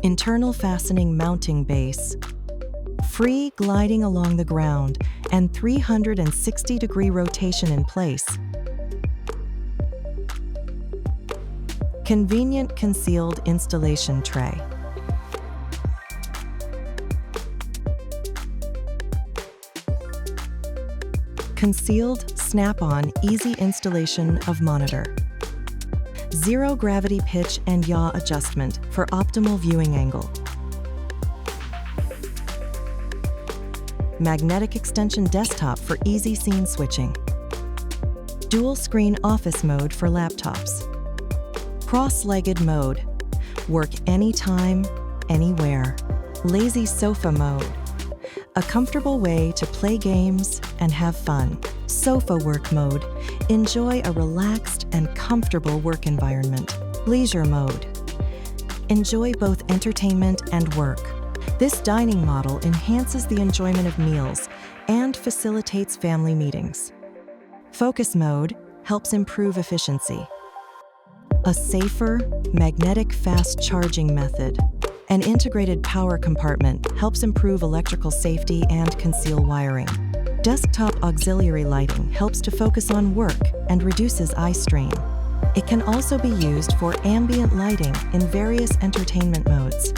internal fastening mounting base, free gliding along the ground, and 360-degree rotation in place. Convenient concealed installation tray. Concealed, snap-on, easy installation of monitor. Zero gravity pitch and yaw adjustment for optimal viewing angle. Magnetic extension desktop for easy scene switching. Dual screen office mode for laptops. Cross-legged mode. Work anytime, anywhere. Lazy sofa mode. A comfortable way to play games and have fun. Sofa work mode. Enjoy a relaxed and comfortable work environment. Leisure mode. Enjoy both entertainment and work. This dining model enhances the enjoyment of meals and facilitates family meetings. Focus mode helps improve efficiency. A safer, magnetic fast charging method. An integrated power compartment helps improve electrical safety and conceal wiring. Desktop auxiliary lighting helps to focus on work and reduces eye strain. It can also be used for ambient lighting in various entertainment modes.